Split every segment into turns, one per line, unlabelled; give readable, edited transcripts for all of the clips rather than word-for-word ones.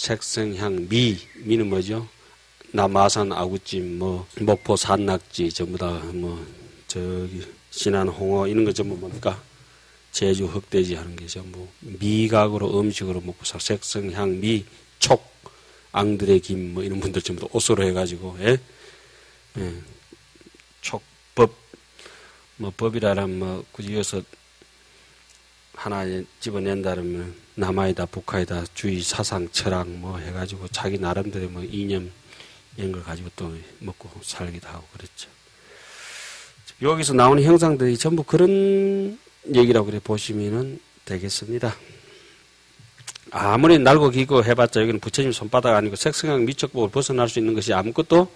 색성향 미는 뭐죠? 남아산 아구찜, 뭐 목포 산낙지 전부 다 뭐 저기 신안 홍어 이런 거 전부 뭡니까? 제주 흑돼지 하는 게 전부 미각으로 음식으로 먹고 살 색성향 미 촉 앙들의 김 뭐 이런 분들 전부 다 옷으로 해가지고 예? 예. 촉법 뭐 법이라면 뭐 굳이 여기서 하나 집어낸다면 남아이다 북하이다 주의 사상 철학 뭐 해가지고 자기 나름대로 뭐 이념 이런 걸 가지고 또 먹고 살기도 하고 그랬죠. 여기서 나오는 형상들이 전부 그런 얘기라고 그래 보시면은 되겠습니다. 아무리 날고 기고 해봤자 여기는 부처님 손바닥 아니고 색성향 미촉법을 벗어날 수 있는 것이 아무것도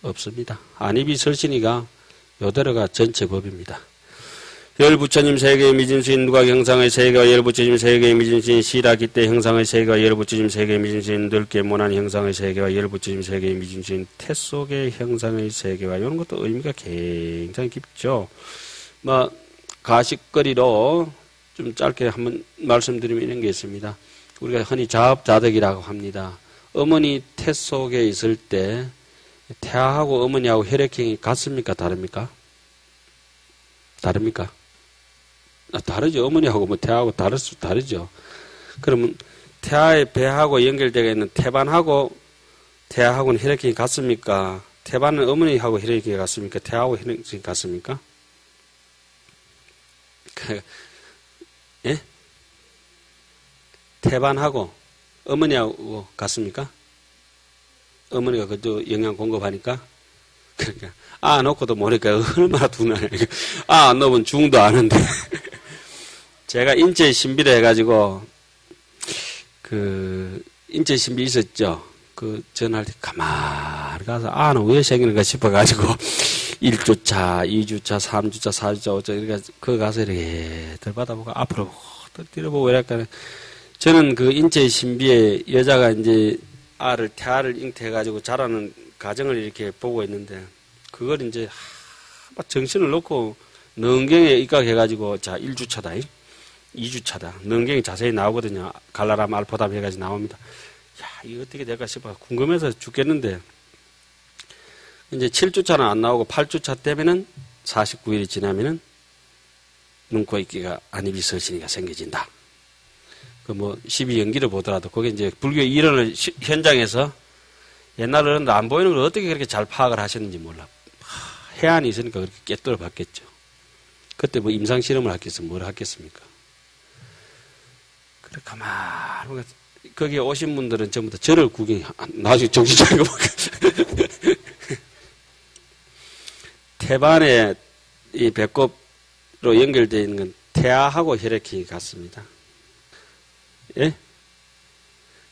없습니다. 안입이 설신이가 요대로가 전체 법입니다. 열부처님 세계의 미진수인 누가 형상의 세계와 열부처님 세계의 미진수인 시라기때 형상의 세계와 열부처님 세계의 미진수인 넓게 모난 형상의 세계와 열부처님 세계의 미진수인 태 속의 형상의 세계와 이런 것도 의미가 굉장히 깊죠. 뭐 가식거리로 좀 짧게 한번 말씀드리면 이런 게 있습니다. 우리가 흔히 자업자득이라고 합니다. 어머니 태 속에 있을 때 태아하고 어머니하고 혈액형이 같습니까? 다릅니까? 다릅니까? 다르죠. 어머니하고 뭐 태아하고 다르죠. 그러면 태아의 배하고 연결되어 있는 태반하고 태아하고는 혈액형이 같습니까? 태반은 어머니하고 혈액형이 같습니까? 태아하고 혈액형이 같습니까? 예? 태반하고 어머니하고 같습니까? 어머니가 그저 영양 공급하니까? 그러니까 놓고도 모르니까 얼마나 둔하냐. 안 넣으면 중도 아는데. 제가 인체 신비를 해가지고 그 인체 신비 있었죠. 그 전화할 때 가만히 가서 는 왜 생기는가 싶어가지고 1주차, 2주차, 3주차, 4주차, 5주차 이렇게 그 가서 이렇게 들받아보고 앞으로 뛰어보고 이랬거든요. 저는 그 인체 신비에 여자가 이제 태아를 잉태해가지고 자라는 과정을 이렇게 보고 있는데, 그걸 이제, 막 정신을 놓고, 능경에 입각해가지고, 자, 1주차다, 2주차다. 능경이 자세히 나오거든요. 갈라람, 알포담 해가지고 나옵니다. 야, 이거 어떻게 될까 싶어. 궁금해서 죽겠는데, 이제 7주차는 안 나오고 8주차 때면은 49일이 지나면은, 눈, 코, 입기가 안입이 설신이가 생겨진다. 그 뭐 12연기를 보더라도 그게 이제 불교 일원을 현장에서 옛날 어른들 안 보이는 걸 어떻게 그렇게 잘 파악을 하셨는지 몰라. 해안이 있으니까 그렇게 깨뚫어 봤겠죠. 그때 뭐 임상 실험을 하겠어 뭘 하겠습니까? 그래 가만 거기에 오신 분들은 전부 다 저를 구경 나중에 정신 차리고 태반에 이 배꼽으로 연결되어 있는 건 태아하고 혈액형이 같습니다. 예?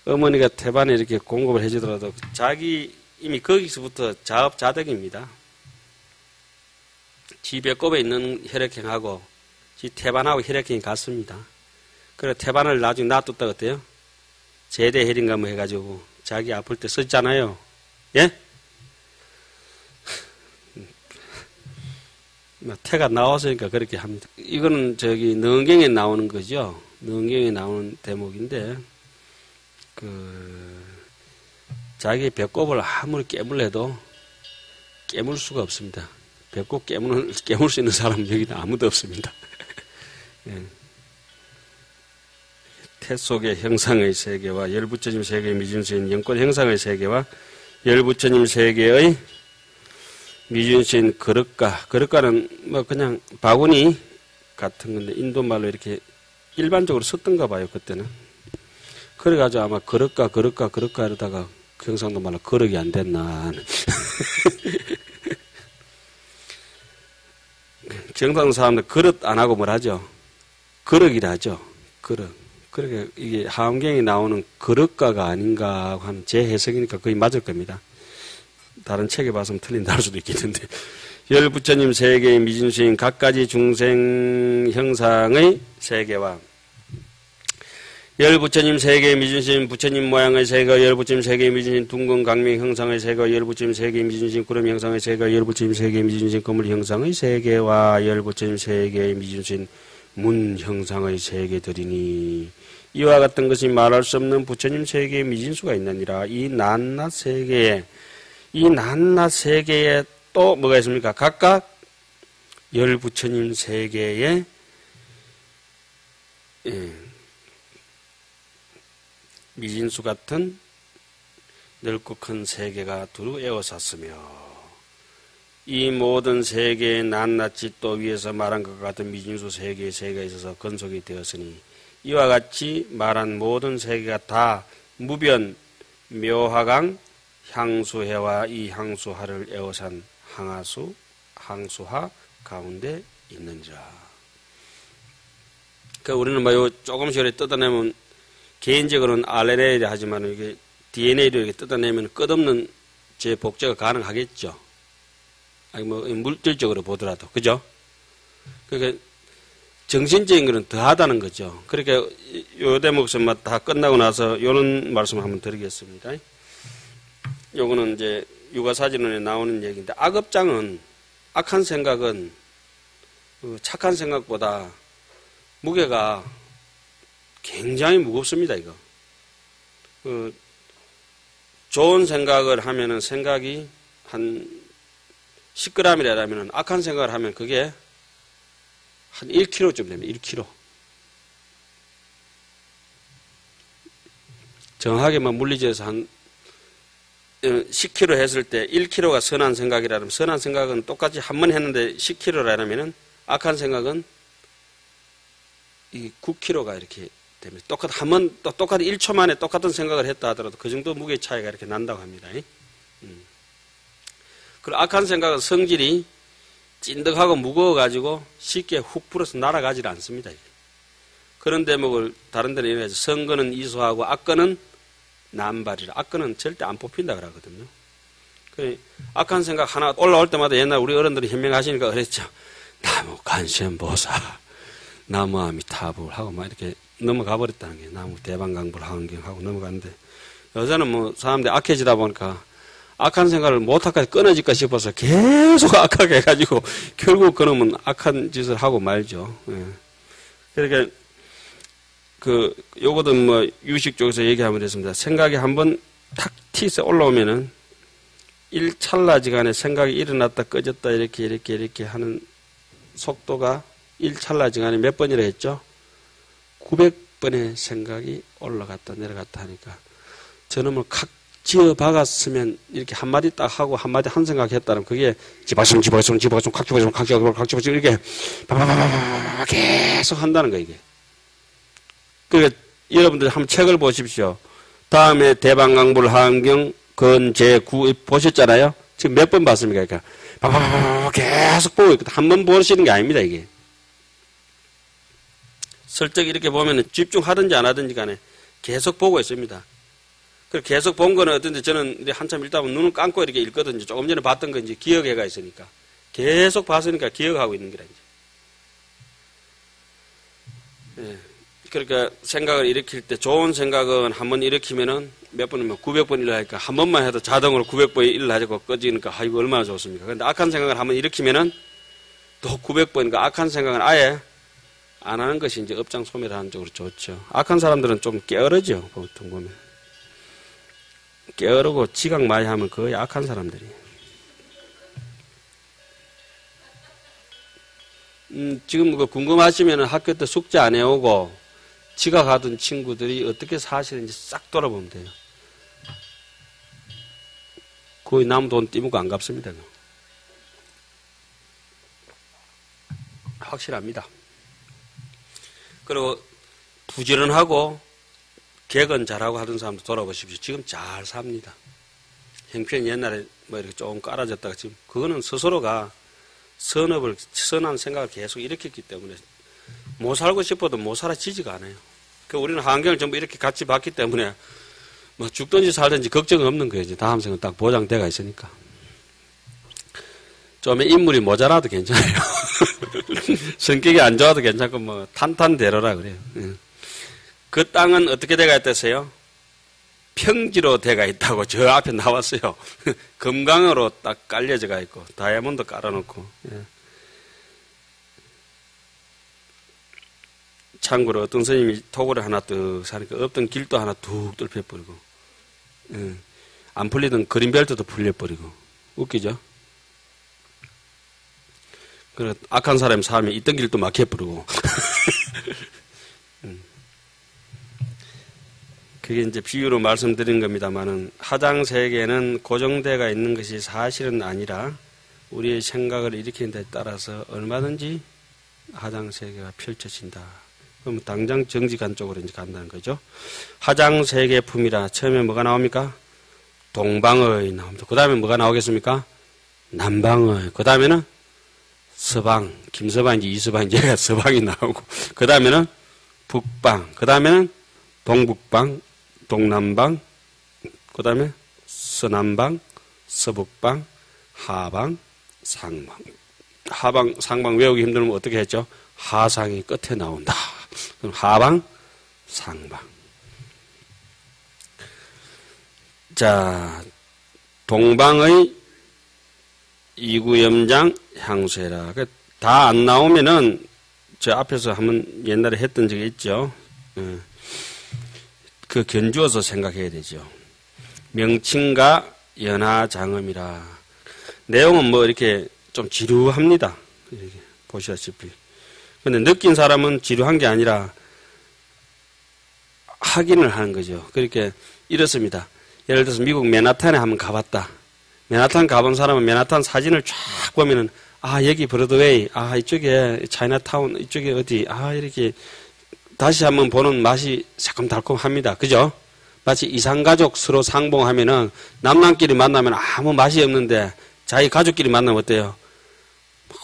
어머니가 태반에 이렇게 공급을 해주더라도 자기 이미 거기서부터 자업자득입니다. 지 배꼽에 있는 혈액형하고 지 태반하고 혈액형이 같습니다. 그래 태반을 나중에 놔뒀다 어때요? 제대 혈인가 뭐 해가지고 자기 아플 때 썼잖아요. 예? 태가 나왔으니까 그렇게 합니다. 이거는 저기 능경에 나오는 거죠. 능경에 나오는 대목인데, 자기 배꼽을 아무리 깨물래도 깨물 수가 없습니다. 배꼽 깨물 수 있는 사람은 여기는 아무도 없습니다. 예. 태 속의 형상의 세계와 열부처님 세계의 미준수인 영권 형상의 세계와 열부처님 세계의 미준수인 그릇가는 뭐 그냥 바구니 같은 건데 인도말로 이렇게 일반적으로 썼던가 봐요, 그때는. 그래가지고 아마 그릇가 이러다가 경상도 말로 그릇이 안 됐나. 경상도 사람들 그릇 안 하고 뭘 하죠? 그릇이라 하죠. 그릇. 그러니까 이게 하엄경에 나오는 그릇가가 아닌가 하는 제 해석이니까 거의 맞을 겁니다. 다른 책에 봐서는 틀린다 할 수도 있겠는데. 열부처님 세계의 미진수인 각가지 중생 형상의 세계와 열부처님 세계의 미진수인 부처님 모양의 세계와 열부처님 세계의 미진수인 둥근 강명 형상의 세계와 열부처님 세계의 미진수인 구름 형상의 세계와 열부처님 세계의 미진수인 거물 형상의 세계와 열부처님 세계의 미진수인 문 형상의 세계들이니 이와 같은 것이 말할 수 없는 부처님 세계의 미진수가 있느니라. 이 낱낱 세계에 또 뭐가 있습니까? 각각 열 부처님 세계에 미진수 같은 넓고 큰 세계가 두루 에워쌌으며 이 모든 세계의 낱낱이 또 위에서 말한 것과 같은 미진수 세계의 세계가 있어서 건속이 되었으니 이와 같이 말한 모든 세계가 다 무변 묘하강 향수해와 이 향수하를 에워싼 항수하 가운데 있는지라. 그러니까 우리는 뭐 조금씩 이렇게 뜯어내면 개인적으로는 RNA를 하지만 이게 DNA를 이렇게 뜯어내면 끝없는 재복제가 가능하겠죠. 아니 뭐 물질적으로 보더라도 그죠? 그러니까 정신적인 것은 더하다는 거죠. 그러니까 요 대목에서 다 끝나고 나서 이런 말씀을 한번 드리겠습니다. 요거는 이제 육아사진론에 나오는 얘기인데 악한 생각은 착한 생각보다 무게가 굉장히 무겁습니다. 이거 좋은 생각을 하면은 생각이 한 10g이라면 악한 생각을 하면 그게 한 1kg쯤 됩니다. 1kg. 정확하게 물리적에서 한 10kg 했을 때 1kg가 선한 생각이라면 선한 생각은 똑같이 한 번 했는데 10kg라면 악한 생각은 이 9kg가 이렇게 됩니다. 똑같이 1초 만에 똑같은 생각을 했다 하더라도 그 정도 무게 차이가 이렇게 난다고 합니다. 그리고 악한 생각은 성질이 찐득하고 무거워가지고 쉽게 훅 불어서 날아가질 않습니다. 그런 대목을 다른 데는 이래서 성거는 이소하고 악거는 남발이라. 악거는 절대 안 뽑힌다 그러거든요. 악한 생각 하나 올라올 때마다 옛날 우리 어른들이 현명하시니까 그랬죠. 나무 간센보살, 나무 아미타불 하고 막 이렇게 넘어가 버렸다는 게 나무 대방강불 하고 넘어갔는데 요새는 사람들이 악해지다 보니까 악한 생각을 못할까 끊어질까 싶어서 계속 악하게 해가지고 결국 그러면 악한 짓을 하고 말죠. 그러니까 요거는 유식 쪽에서 얘기하면 됐습니다. 생각이 한번 탁 튀서 올라오면은 1찰나지간에 생각이 일어났다 꺼졌다 이렇게 하는 속도가 1찰나지간에 몇 번이라 했죠? 900번의 생각이 올라갔다 내려갔다 하니까 저놈을 칵 지어 박았으면 이렇게 한마디 딱 하고 한마디 한 생각 했다면 그게 집어있으면 칵 집어있으면 이렇게 바바바바바 계속 한다는 거예요, 이게. 그러니까 여러분들 한번 책을 보십시오. 다음에 대방강불 한경 건제구 보셨잖아요? 지금 몇 번 봤습니까? 그러니까 바바바바 계속 보고 있거든. 한 번 보시는 게 아닙니다, 이게. 슬쩍 이렇게 보면은 집중하든지 안 하든지 간에 계속 보고 있습니다. 그 계속 본 거는 어떤지 저는 한참 읽다 보면 눈을 감고 이렇게 읽거든요. 조금 전에 봤던 건 이제 기억해가 있으니까. 계속 봤으니까 기억하고 있는 거라, 이제. 그러니까 생각을 일으킬 때 좋은 생각은 한번 일으키면은 몇 번이면 900번 일어나니까 한 번만 해도 자동으로 900번이 일어나고 꺼지니까 이거 얼마나 좋습니까? 그런데 악한 생각을 한번 일으키면은 또 900번이니까 악한 생각은 아예 안 하는 것이 이제 업장 소멸하는 쪽으로 좋죠. 악한 사람들은 좀 게으르죠, 보통 보면. 게으르고 지각 많이 하면 거의 악한 사람들이. 지금 궁금하시면 학교 때 숙제 안 해오고 지각하던 친구들이 어떻게 사시는지 싹 돌아보면 돼요. 거의 남 돈 띠먹고 안 갚습니다. 확실합니다. 그리고 부지런하고 개건 잘하고 하던 사람도 돌아보십시오. 지금 잘 삽니다. 형편 옛날에 이렇게 조금 깔아졌다가 지금 그거는 스스로가 선한 생각을 계속 일으켰기 때문에 못 살고 싶어도 못 살아지지가 않아요. 우리는 환경을 전부 이렇게 같이 봤기 때문에 죽든지 살든지 걱정 없는 거예요. 다음 생은 딱 보장돼가 있으니까. 좀 인물이 모자라도 괜찮아요. 성격이 안 좋아도 괜찮고 탄탄대로라 그래요. 그 땅은 어떻게 돼가 있다세요? 평지로 돼가 있다고 저 앞에 나왔어요. 금강으로 딱 깔려져가 있고 다이아몬드 깔아놓고. 참고로 어떤 스님이 토굴을 하나 뚝 사니까 없던 길도 하나 뚝 뚫혀버리고, 안 풀리던 그린벨트도 풀려버리고, 웃기죠? 그래, 악한 사람이 살면 있던 길도 막혀버리고. 그게 이제 비유로 말씀드린 겁니다만은, 하장 세계는 고정대가 있는 것이 사실은 아니라, 우리의 생각을 일으키는 데 따라서 얼마든지 하장 세계가 펼쳐진다. 그럼 당장 정직한 쪽으로 이제 간다는 거죠. 하장 세계품이라 처음에 뭐가 나옵니까? 동방의 나옵니다. 그 다음에 뭐가 나오겠습니까? 남방의. 그 다음에는 서방, 김서방인지 이서방인지 서방이 나오고, 그 다음에는 북방, 그 다음에는 동북방, 동남방, 그 다음에 서남방, 서북방, 하방, 상방. 하방, 상방 외우기 힘들면 어떻게 했죠? 하상이 끝에 나온다. 그럼 하방, 상방. 자, 동방의 이구염장 향수해라. 다 안 나오면은, 저 앞에서 한번 옛날에 했던 적이 있죠. 그 견주어서 생각해야 되죠. 명칭과 연하장음이라. 내용은 뭐 이렇게 좀 지루합니다. 이렇게 보시다시피. 근데 느낀 사람은 지루한 게 아니라 확인을 하는 거죠. 그렇게 이렇습니다. 예를 들어서 미국 맨하탄에 한번 가봤다. 맨하탄 가본 사람은 맨하탄 사진을 쫙 보면은, 아, 여기 브로드웨이, 아, 이쪽에 차이나타운, 이쪽에 어디, 아, 이렇게 다시 한번 보는 맛이 새콤달콤합니다. 그죠? 마치 이산가족 서로 상봉하면은 남남끼리 만나면 아무 맛이 없는데 자기 가족끼리 만나면 어때요?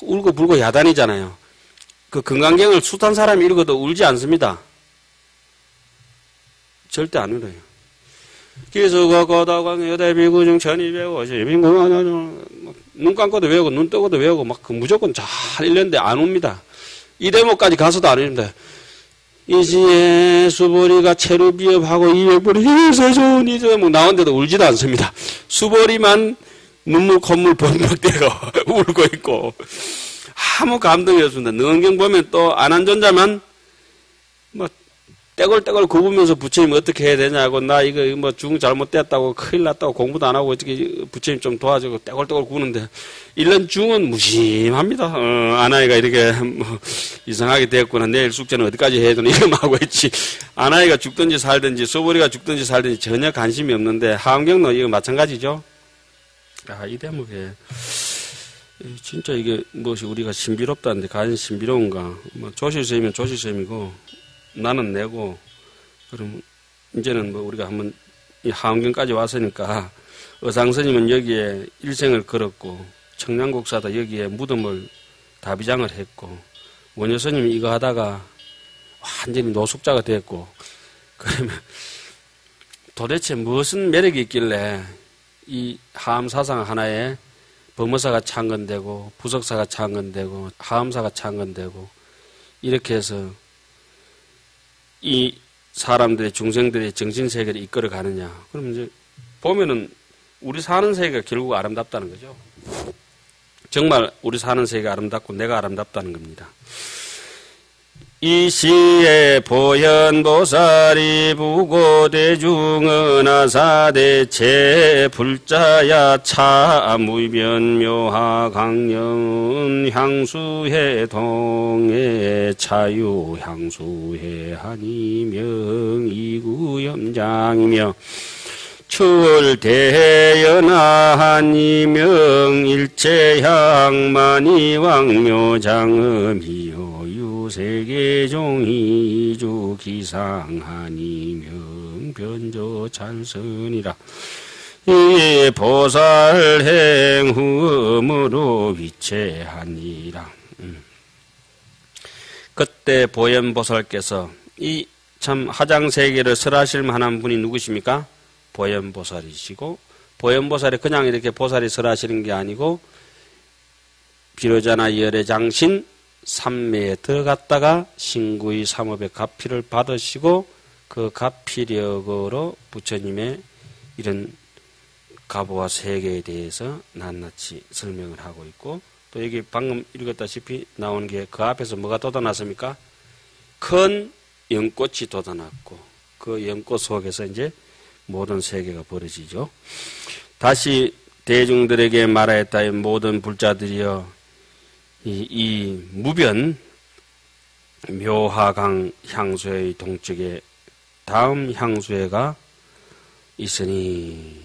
울고불고 야단이잖아요. 그 금강경을 숱한 사람이 읽어도 울지 않습니다. 절대 안 울어요. 기수가 거다광 여대비구중 천이배고 눈 감고도 외우고 눈 뜨고도 외우고 막 무조건 잘 읽는데 안 웁니다. 이 대목까지 가서도 안 웁니다. 이시에 수보리가 체류비업하고 200보리 세존이죠. 뭐 나온데도 울지도 않습니다. 수보리만 눈물 콧물 번벅대고 울고 있고 아무 감동이 없습니다. 능경 보면 또 안한존자만 뭐 떼굴떼굴 굽으면서 부처님 어떻게 해야 되냐고, 나 이거 뭐 중 잘못됐다고 큰일 났다고 공부도 안 하고 어떻게 부처님 좀 도와주고 떼굴떼굴 구는데, 일년 중은 무심합니다. 아나이가 이렇게 뭐 이상하게 됐구나. 내일 숙제는 어디까지 해야 되나 이러면 하고 있지. 아나이가 죽든지 살든지 소보리가 죽든지 살든지 전혀 관심이 없는데, 하엄경도 이거 마찬가지죠. 아, 이 대목에 진짜 이게 무엇이 우리가 신비롭다는데 과연 신비로운가. 뭐 조실쌤이면 조실쌤이고 나는 내고, 그럼 이제는 뭐 우리가 한번 이 하엄경까지 왔으니까 의상스님은 여기에 일생을 걸었고, 청량국사도 여기에 무덤을 다비장을 했고, 원효스님이 이거 하다가 완전히 노숙자가 됐고, 그러면 도대체 무슨 매력이 있길래 이 하엄사상 하나에 범어사가 창건되고 부석사가 창건되고 하엄사가 창건되고 이렇게 해서 이 사람들의 중생들의 정신세계를 이끌어 가느냐. 그럼 이제 보면은 우리 사는 세계가 결국 아름답다는 거죠. 정말 우리 사는 세계가 아름답고 내가 아름답다는 겁니다. 이 시에 보현보살이 부고대중은하사대 제불자야 차무변묘하 강령 향수해 동해 차유향수해 한이명 이구염장이며 출대연하한이명 일체향만이왕묘장음이요 유세계종이주 기상한이명 변조 찰선이라 이 보살행흠으로 위체하니라. 그때 보현보살께서 이 참 하장세계를 설하실 만한 분이 누구십니까? 보현보살이시고, 보현보살이 그냥 이렇게 보살이 설하시는 게 아니고 비로자나 열애장신 삼매에 들어갔다가 신구의 삼업의 가피를 받으시고 그 가피력으로 부처님의 이런 가보와 세계에 대해서 낱낱이 설명을 하고 있고, 또 여기 방금 읽었다시피 나오는 게 그 앞에서 뭐가 돋아났습니까? 큰 연꽃이 돋아났고 그 연꽃 속에서 이제 모든 세계가 벌어지죠. 다시 대중들에게 말하였다. 이 모든 불자들이여 이 무변 묘하강 향수의 동쪽에 다음 향수회가 있으니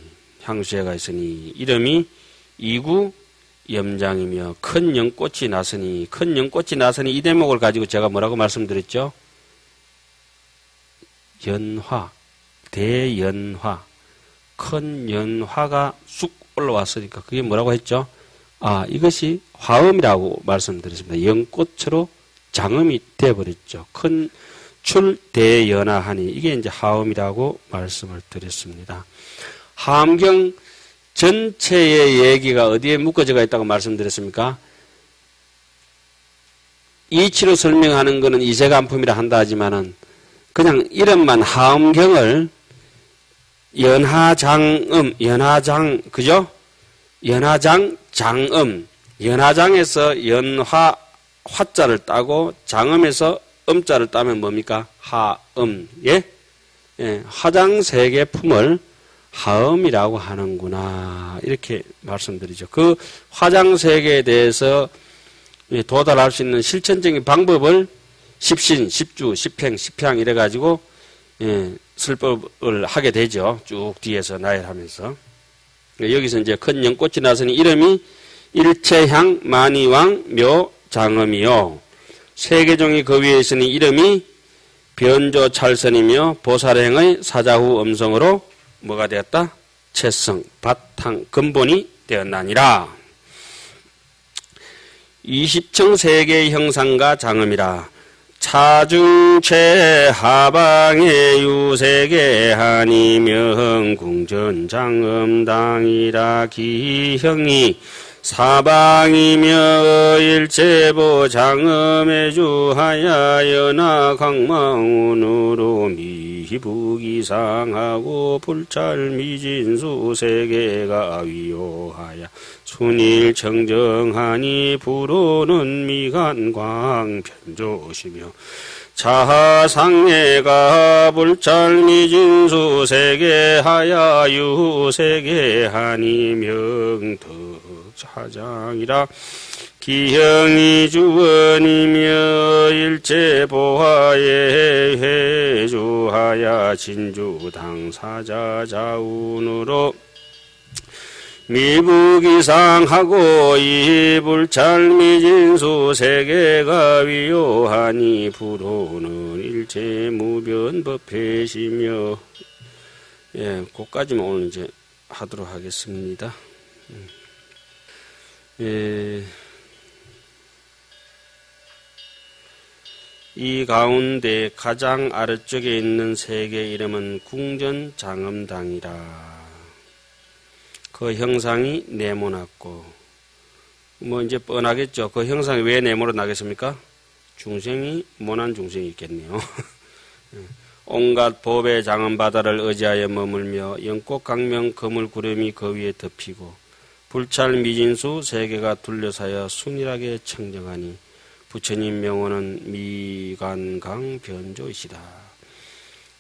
이름이 이구 염장이며 큰 연꽃이 나서니 이 대목을 가지고 제가 뭐라고 말씀드렸죠? 연화, 대연화, 큰 연화가 쑥 올라왔으니까 그게 뭐라고 했죠? 이것이 화음이라고 말씀드렸습니다. 연꽃으로 장음이 되어버렸죠. 큰 출대연화하니 이게 이제 화음이라고 말씀을 드렸습니다. 화엄경 전체의 얘기가 어디에 묶어져 있다고 말씀드렸습니까? 이치로 설명하는 것은 이세간품이라 한다 하지만은 그냥 이름만 화엄경을 연화장, 그죠? 연화장, 장음, 연화장에서 연화, 화자를 따고 장음에서 음자를 따면 뭡니까? 하음, 예? 화장 세 개 품을 하음이라고 하는구나. 이렇게 말씀드리죠. 그 화장 세 개에 대해서 도달할 수 있는 실천적인 방법을 십신, 십주, 십행, 십향 이래가지고 설법을 하게 되죠. 쭉 뒤에서 나열하면서. 여기서 이제 큰 연꽃이 나서니 이름이 일체향, 만이왕, 묘, 장음이요. 세계종이 그 위에 있으니 이름이 변조 찰선이며 보살행의 사자후 음성으로 뭐가 되었다? 채성, 바탕, 근본이 되었나니라. 20층 세계의 형상과 장음이라. 차중체 하방의 유세계 한이명 궁전장음당이라 기형이 사방이며 일체보 장음에 주하야 연하 강망운으로 미부기상하고 불찰미진수 세계가 위요하야 순일 청정하니 불오는 미간광 편조시며 자하상례가 불찰미진수 세계하야 유세계하니 명덕차장이라 기형이 주원이며 일체보화에 회주하야 진주당사자 자운으로 미부기상하고 이불찰미진수 세계가 위요하니 불호는 일체무변법회시며 그까지만 오늘 이제 하도록 하겠습니다. 이 가운데 가장 아래쪽에 있는 세계 이름은 궁전장엄당이라. 그 형상이 네모났고, 이제 뻔하겠죠. 그 형상이 왜 네모로 나겠습니까? 중생이, 모난 중생이 있겠네요. 온갖 법의 장엄바다를 의지하여 머물며 연꽃 강명 거물구름이 그 위에 덮이고 불찰 미진수 세계가 둘러싸여 순일하게 청정하니 부처님 명호는 미간강 변조이시다.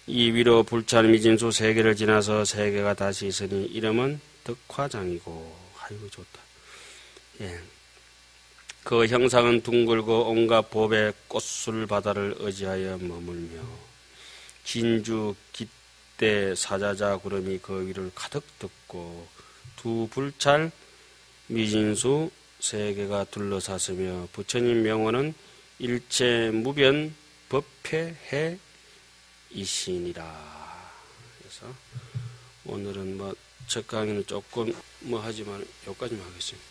이 위로 불찰 미진수 세계를 지나서 세계가 다시 있으니 이름은 덕화장이고, 아이고 좋다. 그 형상은 둥글고 온갖 법의 꽃술 바다를 의지하여 머물며 진주 깃대 사자자 구름이 그 위를 가득 덮고 두 불찰 미진수 세계가 둘러쌌으며 부처님 명호는 일체 무변 법회해 이신이라. 그래서 오늘은 첫 강의는 조금 하지만 여기까지만 하겠습니다.